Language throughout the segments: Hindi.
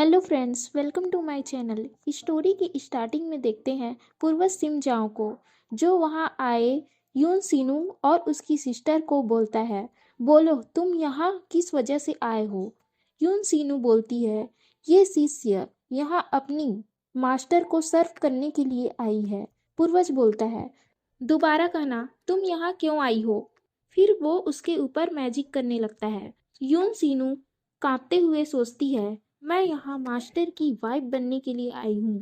Hello friends, welcome to my channel. Story की स्टार्टिंग में देखते हैं पूर्वज सिम जाओ को, जो वहां आए यून सीनू और उसकी सिस्टर को बोलता है, बोलो तुम यहाँ किस वजह से आए हो। यून सीनू बोलती है, ये शिष्य यहाँ अपनी मास्टर को सर्व करने के लिए आई है। पूर्वज बोलता है, दोबारा कहना तुम यहाँ क्यों आई हो। फिर वो उसके ऊपर मैजिक करने लगता है। यून सीनू कांपते हुए सोचती है, मैं यहाँ मास्टर की वाइफ बनने के लिए आई हूँ।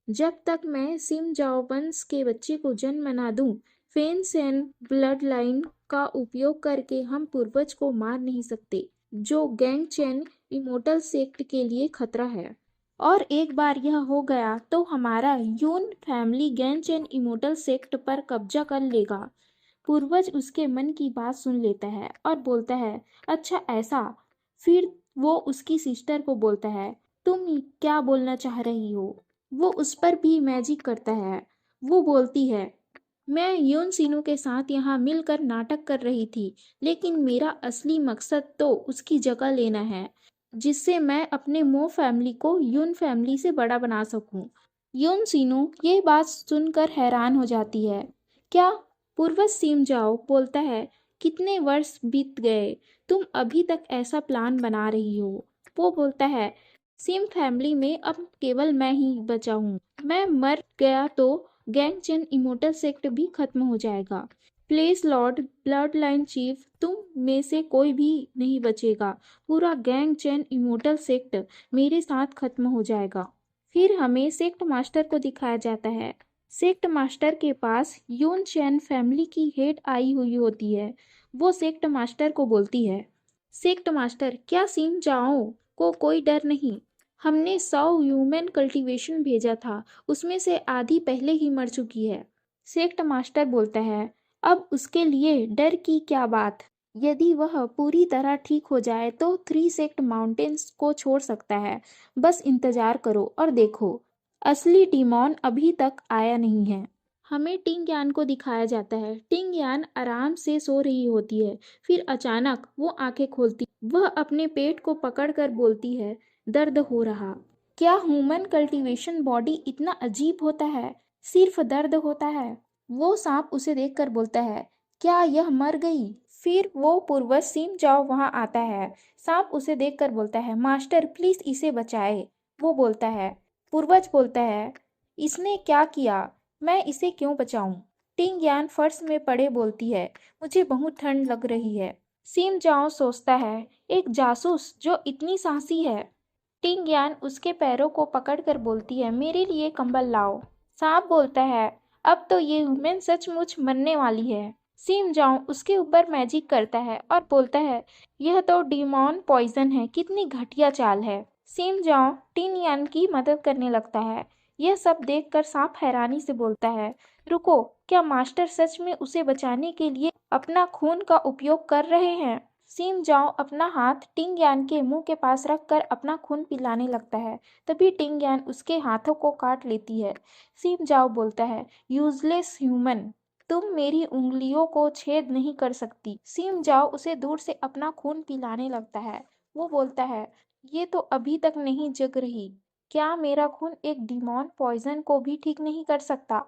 जब तक मैं सिम जाओ वंश के बच्चे को जन्म ना दूं, फेन सेन ब्लड लाइन का उपयोग करके हम पूर्वज को मार नहीं सकते, जो गैंग चैन इमोटल सेक्ट के लिए खतरा है। और एक बार यह हो गया तो हमारा यून फैमिली गैंग चैन इमोटल सेक्ट पर कब्जा कर लेगा। पूर्वज उसके मन की बात सुन लेता है और बोलता है, अच्छा ऐसा। फिर वो उसकी सिस्टर को बोलता है, तुम क्या बोलना चाह रही हो। वो उस पर भी मैजिक करता है। वो बोलती है, मैं यून सीनू के साथ यहाँ मिलकर नाटक कर रही थी, लेकिन मेरा असली मकसद तो उसकी जगह लेना है, जिससे मैं अपने मो फैमिली को यून फैमिली से बड़ा बना सकूं। यून सीनू ये बात सुनकर हैरान हो जाती है। क्या? पूर्वज सिम जाओ बोलता है, कितने वर्ष बीत गए, तुम अभी तक ऐसा प्लान बना रही हो। वो बोलता है, सिम फैमिली में अब केवल मैं ही बचा हूँ। मैं मर गया तो गैंग चेन इमोटल सेक्ट भी खत्म हो जाएगा। Please Lord blood line chief, तुम में से कोई भी नहीं बचेगा। पूरा गैंग चेन इमोटल सेक्ट मेरे साथ खत्म हो जाएगा। फिर हमें सेक्ट मास्टर को दिखाया जाता है। सेक्ट मास्टर के पास यून चैन फैमिली की हेड आई हुई होती है। वो सेक्ट मास्टर को बोलती है, सेक्ट मास्टर, क्या सिम जाओ को कोई डर नहीं। हमने 100 ह्यूमन कल्टीवेशन भेजा था, उसमें से आधी पहले ही मर चुकी है। सेक्ट मास्टर बोलता है, अब उसके लिए डर की क्या बात। यदि वह पूरी तरह ठीक हो जाए तो 3 सेक्ट माउंटेन्स को छोड़ सकता है। बस इंतजार करो और देखो, असली डीमॉन अभी तक आया नहीं है। हमें टिंग यान को दिखाया जाता है। टिंग यान आराम से सो रही होती है। फिर अचानक वो आंखें खोलती, वह अपने पेट को पकड़कर बोलती है, दर्द हो रहा। क्या ह्यूमन कल्टीवेशन बॉडी इतना अजीब होता है? सिर्फ दर्द होता है। वो सांप उसे देखकर बोलता है, क्या यह मर गई? फिर वो पूर्वज सिम जाओ वहां आता है। सांप उसे देखकर बोलता है, मास्टर प्लीज इसे बचाए। वो बोलता है, पूर्वज बोलता है, इसने क्या किया, मैं इसे क्यों बचाऊं। टिंग यान फर्श में पड़े बोलती है, मुझे बहुत ठंड लग रही है। सिम जाओ सोचता है, एक जासूस जो इतनी साहसी है। टिंग यान उसके पैरों को पकड़कर बोलती है, मेरे लिए कंबल लाओ। सांप बोलता है, अब तो ये ह्यूमन सचमुच मरने वाली है। सिम जाओ उसके ऊपर मैजिक करता है और बोलता है, यह तो डीमॉन पॉइजन है, कितनी घटिया चाल है। सिम जाओ टिन यान की मदद करने लगता है। यह सब देखकर सांप हैरानी से बोलता है, रुको, क्या मास्टर सच में उसे बचाने के लिए अपना खून का उपयोग कर रहे हैं। सिम जाओ अपना हाथ टिंग यान के मुंह के पास रखकर अपना खून पिलाने लगता है। तभी टिंग यान उसके हाथों को काट लेती है। सिम जाओ बोलता है, यूजलेस ह्यूमन, तुम मेरी उंगलियों को छेद नहीं कर सकती। सिम जाओ उसे दूर से अपना खून पिलाने लगता है। वो बोलता है, ये तो अभी तक नहीं जग रही। क्या मेरा खून एक डिमॉन पॉइजन को भी ठीक नहीं कर सकता।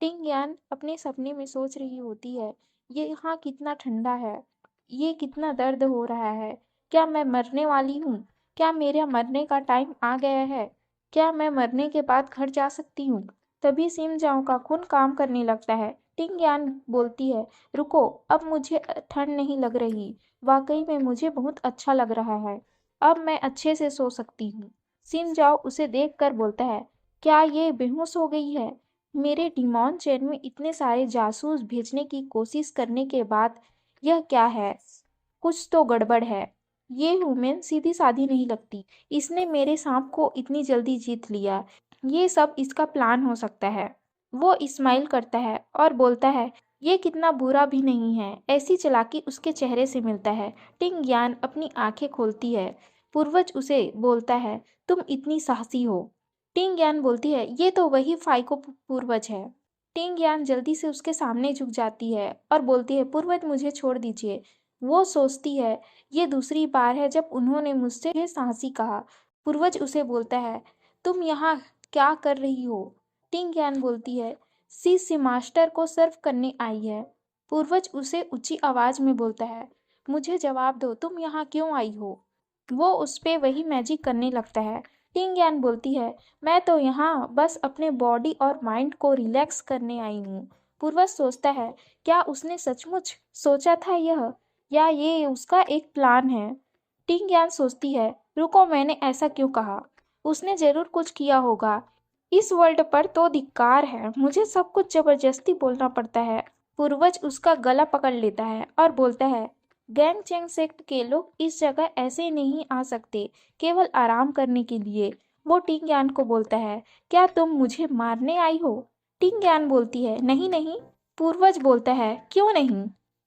टिंग यान अपने सपने में सोच रही होती है, ये यहाँ कितना ठंडा है, ये कितना दर्द हो रहा है। क्या मैं मरने वाली हूँ? क्या मेरा मरने का टाइम आ गया है? क्या मैं मरने के बाद घर जा सकती हूँ? तभी सिम जाओ का खून काम करने लगता है। टिंग यान बोलती है, रुको, अब मुझे ठंड नहीं लग रही। वाकई में मुझे बहुत अच्छा लग रहा है। अब मैं अच्छे से सो सकती हूँ। सिम जाओ उसे देखकर बोलता है, क्या ये बेहोश हो गई है? मेरे डिमॉन चैन में इतने सारे जासूस भेजने की कोशिश करने के बाद यह क्या है? कुछ तो गड़बड़ है। ये ह्यूमन सीधी साधी नहीं लगती। इसने मेरे सांप को इतनी जल्दी जीत लिया। ये सब इसका प्लान हो सकता है। वो इस्माइल करता है और बोलता है, ये कितना बुरा भी नहीं है। ऐसी चालाकी उसके चेहरे से मिलता है। टिंग यान अपनी आंखें खोलती है। पूर्वज उसे बोलता है, तुम इतनी साहसी हो। टिंग यान बोलती है, ये तो वही फाइको पूर्वज है। टिंग यान जल्दी से उसके सामने झुक जाती है और बोलती है, पूर्वज मुझे छोड़ दीजिए। वो सोचती है, ये दूसरी बार है जब उन्होंने मुझसे साहसी कहा। पूर्वज उसे बोलता है, तुम यहाँ क्या कर रही हो? टिंग यान बोलती है, शिष्य मास्टर को सर्व करने आई है। पूर्वज उसे ऊंची आवाज में बोलता है, मुझे जवाब दो, तुम यहाँ क्यों आई हो? वो उस पे वही मैजिक करने लगता है। टिंग यान बोलती है, मैं तो यहाँ बस अपने बॉडी और माइंड को रिलैक्स करने आई हूँ। पूर्वज सोचता है, क्या उसने सचमुच सोचा था यह, या ये उसका एक प्लान है? टिंग यान सोचती है, रुको, मैंने ऐसा क्यों कहा? उसने जरूर कुछ किया होगा। इस वर्ल्ड पर तो धिक्कार है, मुझे सब कुछ जबरदस्ती बोलना पड़ता है। पूर्वज उसका गला पकड़ लेता है और बोलता है, गैंग चेंग सेक्ट के लोग इस जगह ऐसे नहीं आ सकते केवल आराम करने के लिए। वो टिंग यान को बोलता है, क्या तुम मुझे मारने आई हो? टिंग यान बोलती है, नहीं नहीं। पूर्वज बोलता है, क्यों नहीं?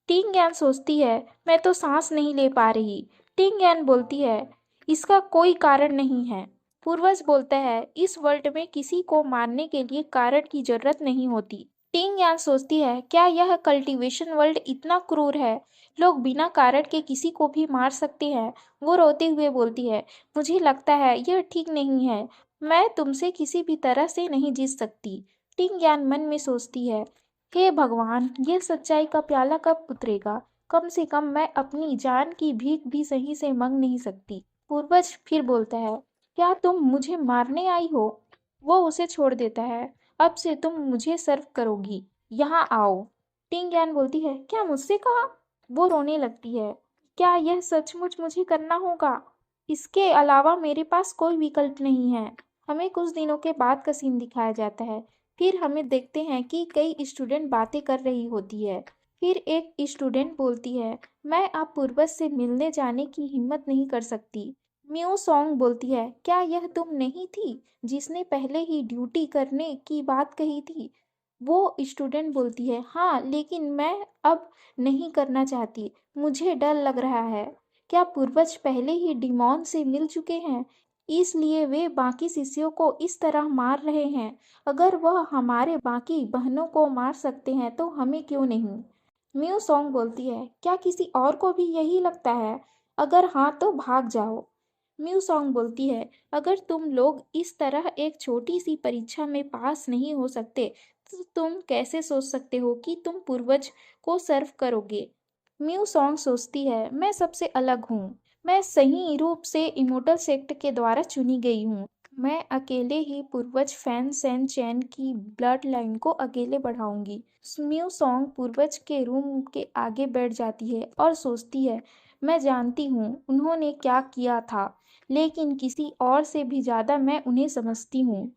टिंग यान सोचती है, मैं तो सांस नहीं ले पा रही। टिंग यान बोलती है, इसका कोई कारण नहीं है। पूर्वज बोलता है, इस वर्ल्ड में किसी को मारने के लिए कारण की जरूरत नहीं होती। टिंग यान सोचती है, क्या यह कल्टीवेशन वर्ल्ड इतना क्रूर है? लोग बिना कारण के किसी को भी मार सकते हैं। वो रोते हुए बोलती है, मुझे लगता है यह ठीक नहीं है। मैं तुमसे किसी भी तरह से नहीं जीत सकती। टिंग यान मन में सोचती है, हे भगवान, यह सच्चाई का प्याला कब उतरेगा? कम से कम मैं अपनी जान की भीख भी सही से मांग नहीं सकती। पूर्वज फिर बोलता है, क्या तुम मुझे मारने आई हो? वो उसे छोड़ देता है, अब से तुम मुझे सर्व करोगी, यहाँ आओ। टिंग यान बोलती है, क्या मुझसे कहा? वो रोने लगती है, क्या यह सचमुच मुझे करना होगा? इसके अलावा मेरे पास कोई विकल्प नहीं है। हमें कुछ दिनों के बाद का सीन दिखाया जाता है। फिर हमें देखते हैं कि कई स्टूडेंट बातें कर रही होती है। फिर एक स्टूडेंट बोलती है, मैं अब पूर्वज से मिलने जाने की हिम्मत नहीं कर सकती। म्यू सॉन्ग बोलती है, क्या यह तुम नहीं थी जिसने पहले ही ड्यूटी करने की बात कही थी? वो स्टूडेंट बोलती है, हाँ, लेकिन मैं अब नहीं करना चाहती, मुझे डर लग रहा है। क्या पूर्वज पहले ही डिमॉन से मिल चुके हैं, इसलिए वे बाकी शिष्यों को इस तरह मार रहे हैं? अगर वह हमारे बाकी बहनों को मार सकते हैं तो हमें क्यों नहीं? म्यू सॉन्ग बोलती है, क्या किसी और को भी यही लगता है? अगर हाँ तो भाग जाओ। म्यू सॉन्ग बोलती है, अगर तुम लोग इस तरह एक छोटी सी परीक्षा में पास नहीं हो सकते तो तुम कैसे सोच सकते हो कि तुम पूर्वज को सर्व करोगे? म्यू सॉन्ग सोचती है, मैं सबसे अलग हूँ। मैं सही रूप से इमोटल सेक्ट के द्वारा चुनी गई हूँ। मैं अकेले ही पूर्वज फैन सैन चैन की ब्लड लाइन को अकेले बढ़ाऊंगी। म्यू सॉन्ग पूर्वज के रूम के आगे बैठ जाती है और सोचती है, मैं जानती हूँ उन्होंने क्या किया था, लेकिन किसी और से भी ज्यादा मैं उन्हें समझती हूँ।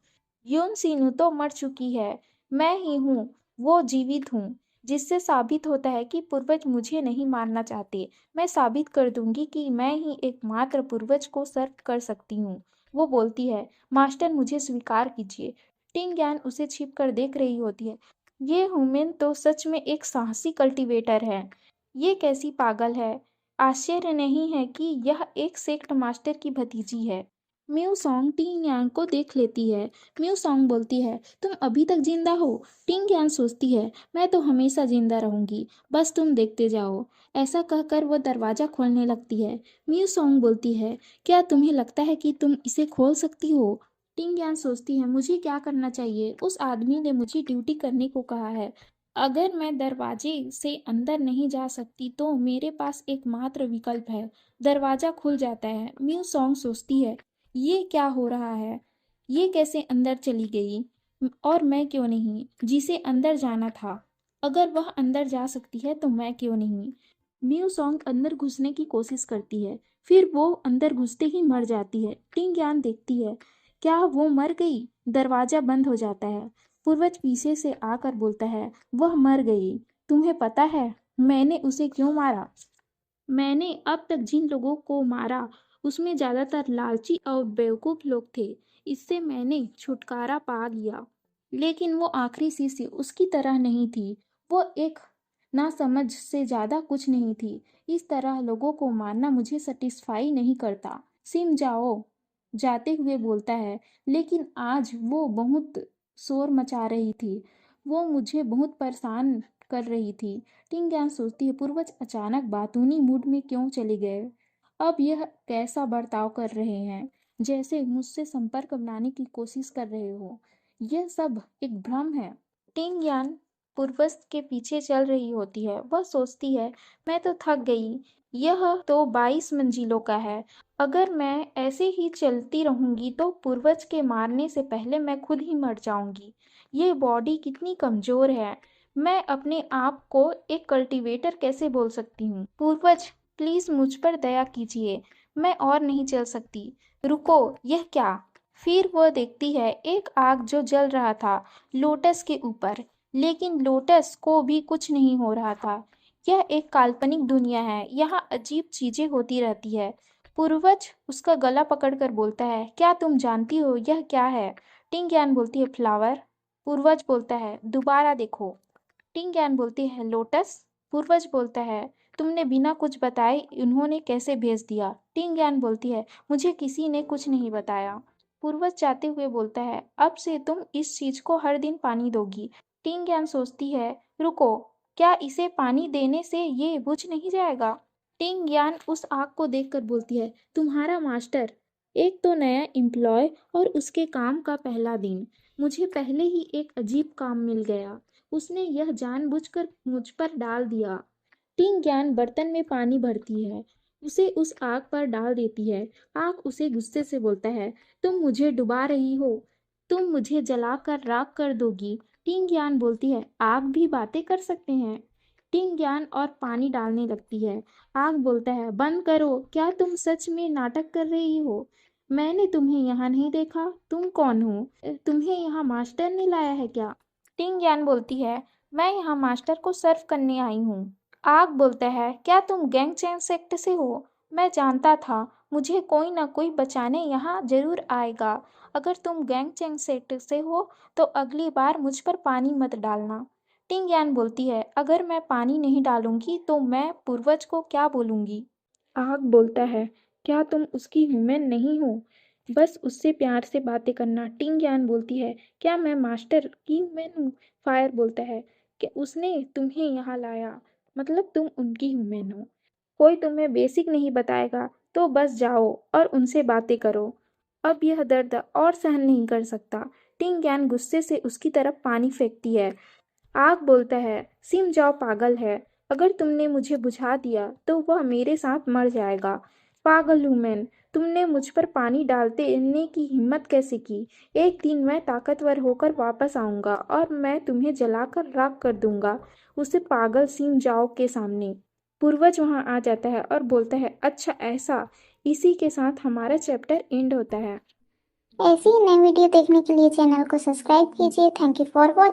यून सीनू तो मर चुकी है, मैं ही हूँ वो जीवित हूँ, जिससे साबित होता है कि पूर्वज मुझे नहीं मारना चाहते। मैं साबित कर दूंगी कि मैं ही एकमात्र पूर्वज को सर्व कर सकती हूँ। वो बोलती है, मास्टर मुझे स्वीकार कीजिए। टिंग यान उसे छिप कर देख रही होती है। ये ह्यूमन तो सच में एक साहसी कल्टीवेटर है। ये कैसी पागल है। आश्चर्य नहीं है कि यह एक सेक्ट मास्टर की भतीजी है। म्यू सॉन्ग टिंग यांग को देख लेती है। म्यू सॉन्ग बोलती है, तुम अभी तक जिंदा हो? टिंग यांग सोचती है, मैं तो हमेशा जिंदा रहूंगी, बस तुम देखते जाओ। ऐसा कहकर वह दरवाजा खोलने लगती है। म्यू सॉन्ग बोलती है, क्या तुम्हें लगता है कि तुम इसे खोल सकती हो? टिंग यांग सोचती है, मुझे क्या करना चाहिए? उस आदमी ने मुझे ड्यूटी करने को कहा है। अगर मैं दरवाजे से अंदर नहीं जा सकती तो मेरे पास एकमात्र विकल्प है। दरवाजा खुल जाता है। म्यू सॉन्ग सोचती है, ये क्या हो रहा है? ये कैसे अंदर चली गई? और मैं क्यों नहीं? जिसे अंदर जाना था, अगर वह अंदर जा सकती है तो मैं क्यों नहीं? म्यू सॉन्ग अंदर घुसने की कोशिश करती है, फिर वो अंदर घुसते ही मर जाती है। टिंग यान देखती है, क्या वो मर गई? दरवाजा बंद हो जाता है। पूर्वज पीछे से आकर बोलता है, वह मर गई। तुम्हें पता है मैंने उसे क्यों मारा? मैंने अब तक जिन लोगों को मारा उसमें ज्यादातर लालची और बेवकूफ लोग थे। इससे मैंने छुटकारा पा लिया। लेकिन वो आखिरी शिष्य उसकी तरह नहीं थी। वो एक नासमझ से ज्यादा कुछ नहीं थी। इस तरह लोगों को मारना मुझे सेटिस्फाई नहीं करता। सिम जाओ जाते हुए बोलता है, लेकिन आज वो बहुत शोर मचा रही थी। वो मुझे बहुत परेशान कर रही थी। टिंग ज्ञान सोचती है, पूर्वज अचानक बातूनी मूड में क्यों चले गए? अब यह कैसा बर्ताव कर रहे हैं? जैसे मुझसे संपर्क बनाने की कोशिश कर रहे हो। यह सब एक भ्रम है। टिंग यान पूर्वज के पीछे चल रही होती है। वह सोचती है, मैं तो थक गई। यह तो 22 मंजिलों का है। अगर मैं ऐसे ही चलती रहूंगी तो पूर्वज के मारने से पहले मैं खुद ही मर जाऊंगी। ये बॉडी कितनी कमजोर है। मैं अपने आप को एक कल्टीवेटर कैसे बोल सकती हूँ? पूर्वज, प्लीज मुझ पर दया कीजिए। मैं और नहीं चल सकती। रुको, यह क्या? फिर वह देखती है एक आग जो जल रहा था लोटस के ऊपर, लेकिन लोटस को भी कुछ नहीं हो रहा था। यह एक काल्पनिक दुनिया है। यहाँ अजीब चीजें होती रहती है। पूर्वज उसका गला पकड़कर बोलता है, क्या तुम जानती हो यह क्या है? टिंग यान बोलती है, फ्लावर। पूर्वज बोलता है, दोबारा देखो। टिंग यान बोलती है, लोटस। पूर्वज बोलता है, तुमने बिना कुछ बताए उन्होंने कैसे भेज दिया? टिंग यान बोलती है, मुझे किसी ने कुछ नहीं बताया। पूर्वज जाते हुए बोलता है, अब से तुम इस चीज को हर दिन पानी दोगी। टिंग यान सोचती है, रुको, क्या इसे पानी देने से ये बुझ नहीं जाएगा? टिंग यान उस आग को देखकर बोलती है, तुम्हारा मास्टर। एक तो नया एम्प्लॉय और उसके काम का पहला दिन। मुझे पहले ही एक अजीब काम मिल गया। उसने यह जानबूझकर मुझ पर डाल दिया। टिंग यान बर्तन में पानी भरती है, उसे उस आग पर डाल देती है। आग उसे गुस्से से बोलता है, तुम मुझे डुबा रही हो। तुम मुझे जलाकर राख कर दोगी। टिंग यान बोलती है, आग भी बातें कर सकते हैं। टिंग यान और पानी डालने लगती है। आग बोलता है, बंद करो। क्या तुम सच में नाटक कर रही हो? मैंने तुम्हें यहाँ नहीं देखा। तुम कौन हो? तुम्हें यहाँ मास्टर ने लाया है क्या? टिंग यान बोलती है, मैं यहाँ मास्टर को सर्व करने आई हूँ। आग बोलता है, क्या तुम गैंग चैन सेक्ट से हो? मैं जानता था मुझे कोई ना कोई बचाने यहाँ जरूर आएगा। अगर तुम गैंग चैन सेक्ट से हो तो अगली बार मुझ पर पानी मत डालना। टिंग यान बोलती है, अगर मैं पानी नहीं डालूंगी तो मैं पूर्वज को क्या बोलूंगी? आग बोलता है, क्या तुम उसकी ह्यूमन नहीं हो? बस उससे प्यार से बातें करना। टिंग यान बोलती है, क्या मैं मास्टर की ह्यूमन हूँ? फायर बोलता है कि उसने तुम्हें यहाँ लाया, मतलब तुम उनकी ह्यूमन हो। कोई तुम्हें बेसिक नहीं बताएगा तो बस जाओ और उनसे बातें करो। अब यह दर्द और सहन नहीं कर सकता। टिंग यान गुस्से से उसकी तरफ पानी फेंकती है। आग बोलता है, सिम जाओ पागल है। अगर तुमने मुझे बुझा दिया तो वह मेरे साथ मर जाएगा। पागल हूँ मैं। तुमने मुझ पर पानी डालने की हिम्मत कैसे की? एक दिन मैं ताकतवर होकर वापस आऊंगा और मैं तुम्हें जलाकर राख कर दूंगा उसे पागल सिम जाओ के सामने। पूर्वज वहां आ जाता है और बोलता है, अच्छा ऐसा। इसी के साथ हमारा चैप्टर एंड होता है। ऐसी ही नई वीडियो देखने के लिए चैनल को सब्सक्राइब कीजिए। Thank you for watching.